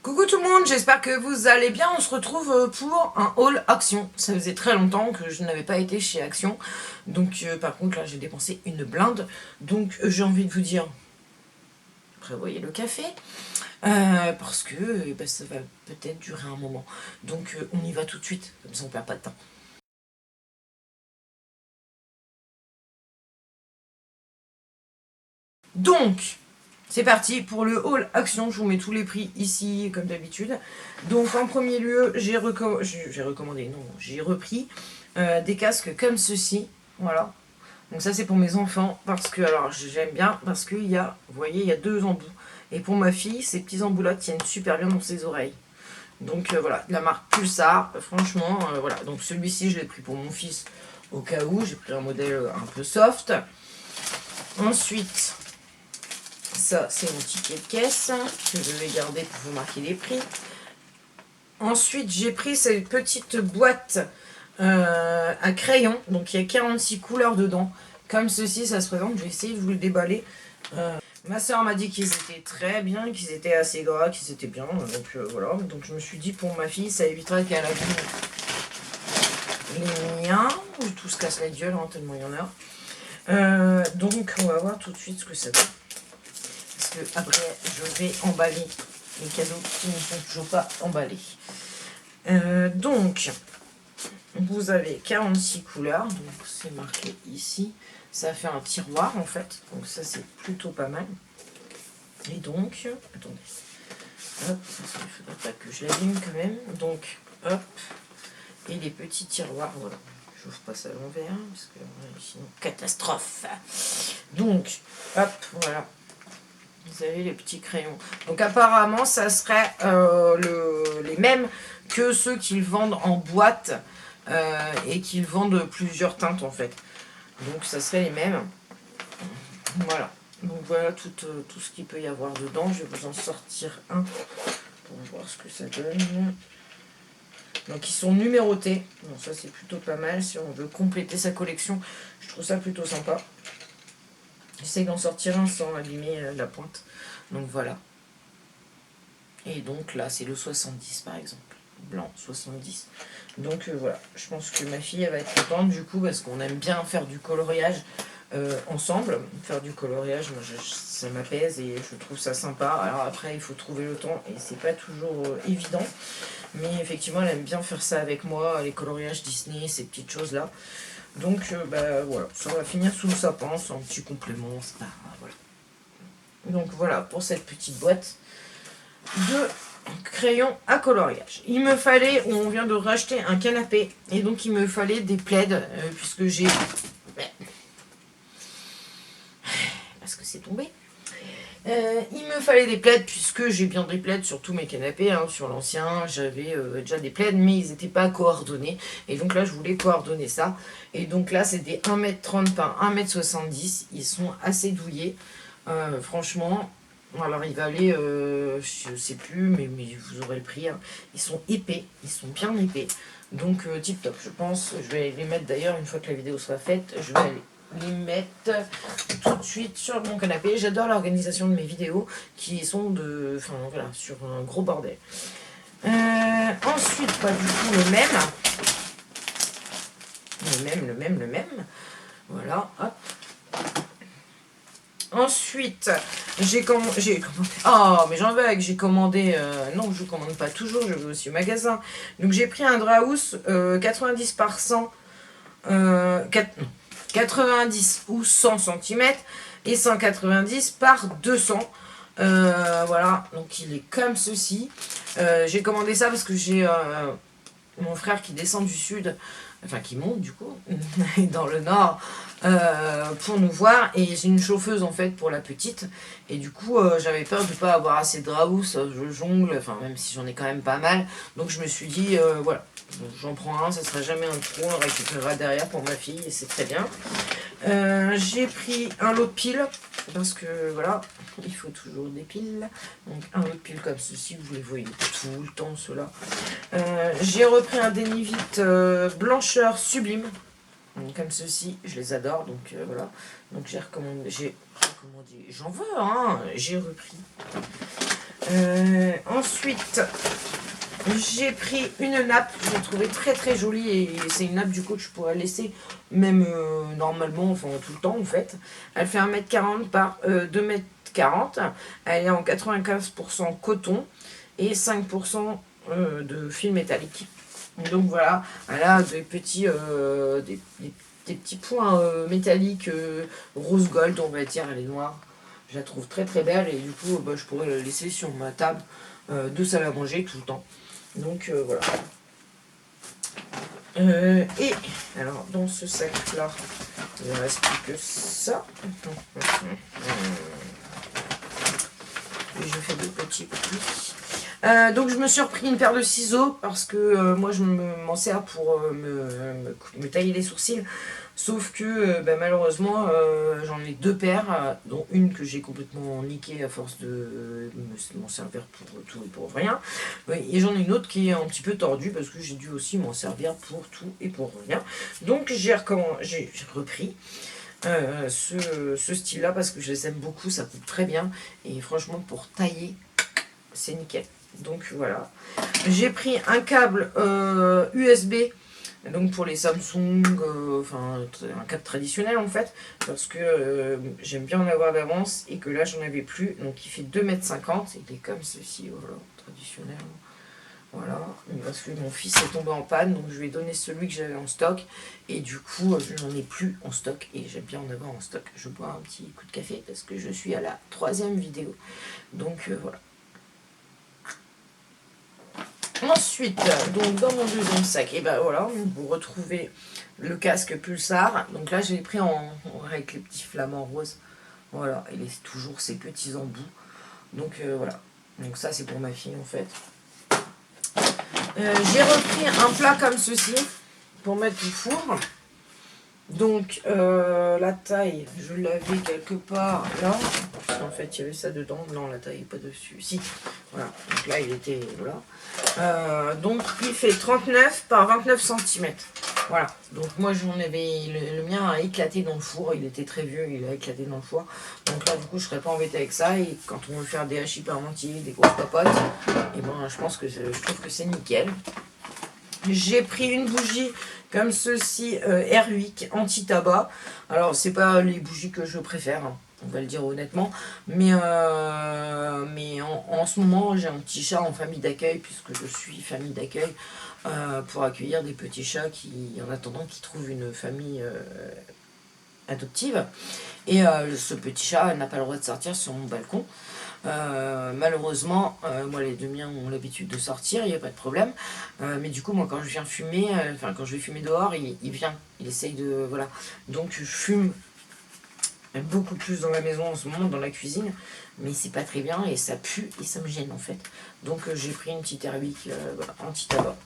Coucou tout le monde, j'espère que vous allez bien. On se retrouve pour un haul Action. Ça faisait très longtemps que je n'avais pas été chez Action. Donc par contre là j'ai dépensé une blinde. Donc j'ai envie de vous dire, prévoyez le café. Parce que ça va peut-être durer un moment. Donc on y va tout de suite, comme ça on perd pas de temps. Donc, c'est parti pour le haul Action. Je vous mets tous les prix ici, comme d'habitude. Donc, en premier lieu, j'ai recommandé, non, j'ai repris des casques comme ceci. Voilà. Donc, ça, c'est pour mes enfants. Parce que, alors, j'aime bien, parce qu'il y a, vous voyez, il y a deux embouts. Et pour ma fille, ces petits embouts-là tiennent super bien dans ses oreilles. Donc, voilà, la marque Pulsar. Franchement, voilà. Donc, celui-ci, je l'ai pris pour mon fils au cas où. J'ai pris un modèle un peu soft. Ensuite, ça, c'est mon ticket de caisse que je vais garder pour vous marquer les prix. Ensuite, j'ai pris cette petite boîte à crayon. Donc, il y a 46 couleurs dedans. Comme ceci, ça se présente. Je vais essayer de vous le déballer. Ma soeur m'a dit qu'ils étaient très bien, qu'ils étaient assez gras, qu'ils étaient bien. Donc, voilà. Donc, je me suis dit, pour ma fille, ça éviterait qu'elle abîme les miens. Tout se casse la gueule, hein, tellement il y en a. Donc, on va voir tout de suite ce que ça donne. Parce que après, je vais emballer les cadeaux qui ne sont toujours pas emballés. Donc, vous avez 46 couleurs. Donc, c'est marqué ici. Ça fait un tiroir, en fait. Donc, ça, c'est plutôt pas mal. Et donc, attendez. Hop, il ne faudrait pas que je l'allume quand même. Donc, hop. Et les petits tiroirs, voilà. J'ouvre pas ça à l'envers, parce que sinon, catastrophe. Donc, hop, voilà. Vous avez les petits crayons. Donc apparemment, ça serait les mêmes que ceux qu'ils vendent en boîte et qu'ils vendent plusieurs teintes en fait. Donc ça serait les mêmes. Voilà. Donc voilà tout ce qu'il peut y avoir dedans. Je vais vous en sortir un pour voir ce que ça donne. Donc ils sont numérotés. Bon, ça c'est plutôt pas mal si on veut compléter sa collection. Je trouve ça plutôt sympa. J'essaie d'en sortir un sans abîmer la pointe. Donc voilà. Et donc là, c'est le 70 par exemple. Blanc 70. Donc voilà, je pense que ma fille elle va être contente du coup parce qu'on aime bien faire du coloriage ensemble. Faire du coloriage, moi ça m'apaise et je trouve ça sympa. Alors après, il faut trouver le temps et c'est pas toujours évident. Mais effectivement, elle aime bien faire ça avec moi, les coloriages Disney, ces petites choses là. Donc voilà, ça va finir sous le sapin, c'est un petit complément, c'est pas voilà. Donc voilà pour cette petite boîte de crayons à coloriage. Il me fallait, on vient de racheter un canapé, et donc il me fallait des plaids, puisque j'ai... Parce que c'est tombé. Il me fallait des plaids, puisque j'ai bien des plaids sur tous mes canapés. Hein. Sur l'ancien, j'avais déjà des plaids, mais ils n'étaient pas coordonnés. Et donc là, je voulais coordonner ça. Et donc là, c'est des 1m30 par 1m70. Ils sont assez douillés. Franchement... Alors il va aller, je sais plus, mais vous aurez le prix. Hein. Ils sont épais, ils sont bien épais. Donc tip top, je pense. Je vais les mettre d'ailleurs une fois que la vidéo sera faite. Je vais les mettre tout de suite sur mon canapé. J'adore l'organisation de mes vidéos qui sont enfin voilà, sur un gros bordel. Ensuite, pas du tout le même. Le même. Voilà, hop. Ensuite, j'ai commandé... Oh, mais j'en veux que j'ai commandé... non, je ne commande pas toujours, je vais aussi au magasin. Donc, j'ai pris un Drahus 90 par 100... 90 ou 100 cm et 190 par 200. Voilà, donc il est comme ceci. J'ai commandé ça parce que j'ai mon frère qui descend du sud, enfin qui monte du coup, dans le nord, pour nous voir, et j'ai une chauffeuse en fait pour la petite, et du coup j'avais peur de ne pas avoir assez de Drahus, je jongle, enfin même si j'en ai quand même pas mal, donc je me suis dit voilà, j'en prends un, ça sera jamais un trou, on récupérera derrière pour ma fille, et c'est très bien. J'ai pris un lot de piles, parce que voilà, il faut toujours des piles, donc un lot de piles comme ceci, vous les voyez tout le temps ceux-là. J'ai repris un Denivite blancheur sublime, donc, comme ceci, je les adore, donc voilà, donc j'ai recommandé, j'en veux, hein, j'ai repris. Ensuite, j'ai pris une nappe, je l'ai trouvée très très jolie et c'est une nappe du coup que je pourrais laisser même normalement, enfin tout le temps en fait. Elle fait 1,40 m par 2,40 m, elle est en 95% coton et 5% de fil métallique. Donc voilà, elle a des petits, des petits points métalliques rose gold, on va dire, elle est noire. Je la trouve très très belle et du coup je pourrais la laisser sur ma table de salle à manger tout le temps. Donc voilà. Et alors dans ce sac là, il ne reste plus que ça. Et je fais deux petits plis. Donc je me suis repris une paire de ciseaux parce que moi je m'en sers pour me tailler les sourcils. Sauf que malheureusement j'en ai deux paires, dont une que j'ai complètement niquée à force de m'en servir pour tout et pour rien. Et j'en ai une autre qui est un petit peu tordue parce que j'ai dû aussi m'en servir pour tout et pour rien. Donc j'ai repris ce style là parce que je les aime beaucoup, ça coupe très bien. Et franchement pour tailler c'est nickel. Donc voilà. J'ai pris un câble USB. Donc pour les Samsung, enfin un câble traditionnel en fait, parce que j'aime bien en avoir d'avance et que là j'en avais plus, donc il fait 2,50 m, il est comme ceci, voilà, traditionnel, voilà, parce que mon fils est tombé en panne, donc je lui ai donné celui que j'avais en stock, et du coup je n'en ai plus en stock, et j'aime bien en avoir en stock. Je bois un petit coup de café parce que je suis à la 3e vidéo, donc voilà. Ensuite, donc dans mon deuxième sac, et ben voilà, vous retrouvez le casque Pulsar. Donc là, je l'ai pris avec les petits flamants roses. Voilà, il est toujours ces petits embouts. Donc voilà. Donc ça, c'est pour ma fille en fait. J'ai repris un plat comme ceci pour mettre au four. Donc la taille, je l'avais quelque part là. En fait, il y avait ça dedans. Non, la taille n'est pas dessus. Si, voilà. Donc là, il était là. Donc il fait 39 par 29 cm. Voilà. Donc moi, j'en avais. Le mien a éclaté dans le four. Il était très vieux. Il a éclaté dans le four. Donc là, du coup, je serais pas embêtée avec ça. Et quand on veut faire des hachis parmentiers, des grosses papotes, et ben, je trouve que c'est nickel. J'ai pris une bougie comme ceci, Airwick anti-tabac. Alors, c'est pas les bougies que je préfère, hein, on va le dire honnêtement. Mais en ce moment, j'ai un petit chat en famille d'accueil, puisque je suis famille d'accueil, pour accueillir des petits chats en attendant qu'ils trouvent une famille adoptive. Et ce petit chat n'a pas le droit de sortir sur mon balcon. Malheureusement, moi les deux miens ont l'habitude de sortir, il n'y a pas de problème. Mais du coup, moi quand je viens fumer, quand je vais fumer dehors, il vient, il essaye de. Voilà. Donc je fume beaucoup plus dans la maison en ce moment, dans la cuisine, mais c'est pas très bien et ça pue et ça me gêne en fait. Donc j'ai pris une petite Airwick anti-tabac.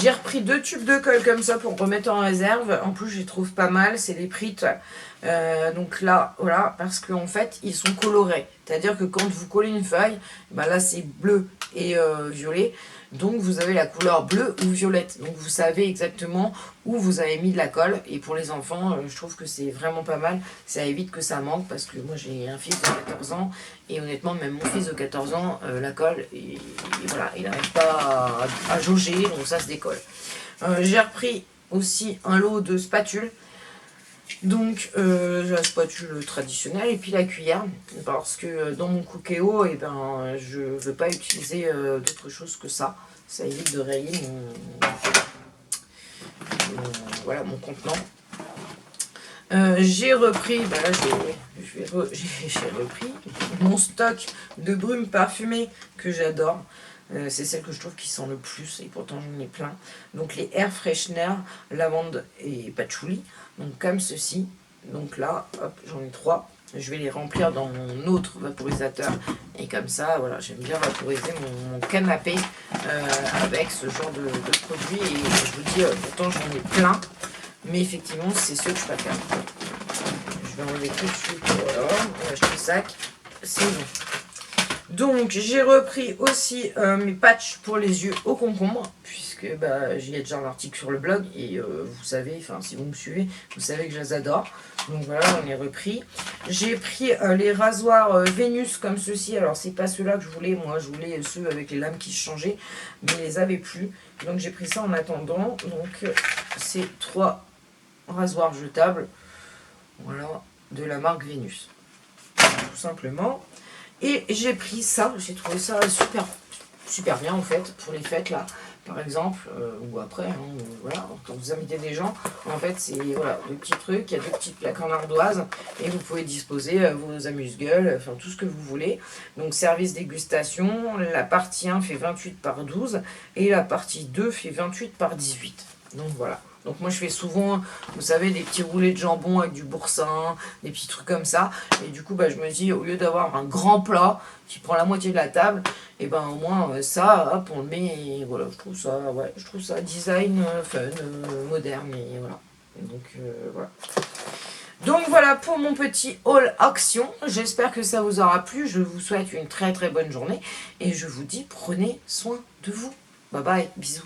J'ai repris 2 tubes de colle comme ça pour remettre en réserve. En plus, je les trouve pas mal. C'est les Pritt. Donc là, voilà, parce qu'en fait, ils sont colorés. C'est-à-dire que quand vous collez une feuille, ben là, c'est bleu et violet. Donc, vous avez la couleur bleue ou violette. Donc, vous savez exactement où vous avez mis de la colle. Et pour les enfants, je trouve que c'est vraiment pas mal. Ça évite que ça manque parce que moi, j'ai un fils de 14 ans. Et honnêtement, même mon fils de 14 ans, la colle, et voilà, il n'arrive pas à jauger. Donc, ça se décolle. J'ai repris aussi un lot de spatules. Donc la spatule traditionnelle et puis la cuillère, parce que dans mon cookéo, je ne veux pas utiliser d'autre chose que ça. Ça évite de rayer mon contenant. J'ai repris, là j'ai repris mon stock de brume parfumée que j'adore. C'est celle que je trouve qui sent le plus et pourtant j'en ai plein. Donc les Air Freshener, lavande et patchouli. Donc comme ceci. Donc là, hop, j'en ai 3. Je vais les remplir dans mon autre vaporisateur. Et comme ça, voilà, j'aime bien vaporiser mon canapé avec ce genre de produit. Et je vous dis, pourtant j'en ai plein. Mais effectivement, c'est ceux que je préfère. Je vais enlever tout de suite. Voilà, on lâche le sac. C'est bon. Donc j'ai repris aussi mes patchs pour les yeux au concombre, puisque bah, j'ai déjà un article sur le blog et vous savez, enfin si vous me suivez, vous savez que je les adore. Donc voilà, on est repris. J'ai pris les rasoirs Vénus comme ceci. Alors c'est pas ceux-là que je voulais, moi je voulais ceux avec les lames qui se changeaient, mais ils les avaient plus. Donc j'ai pris ça en attendant. Donc c'est 3 rasoirs jetables, voilà, de la marque Vénus, tout simplement. Et j'ai pris ça, j'ai trouvé ça super bien en fait, pour les fêtes là, par exemple, ou après, hein, voilà, quand vous invitez des gens, en fait c'est voilà, 2 petits trucs, il y a 2 petites plaques en ardoise, et vous pouvez disposer vos amuse-gueules, enfin tout ce que vous voulez. Donc service dégustation, la partie 1 fait 28 par 12, et la partie 2 fait 28 par 18. Donc voilà. Donc moi je fais souvent, vous savez, des petits roulés de jambon avec du boursin, des petits trucs comme ça. Et du coup, bah, je me dis, au lieu d'avoir un grand plat qui prend la moitié de la table, et ben au moins ça, hop, on le met. Et voilà, je trouve ça design fun, moderne, et voilà. Donc voilà. Donc voilà pour mon petit haul action. J'espère que ça vous aura plu. Je vous souhaite une très bonne journée. Et je vous dis, prenez soin de vous. Bye bye, bisous.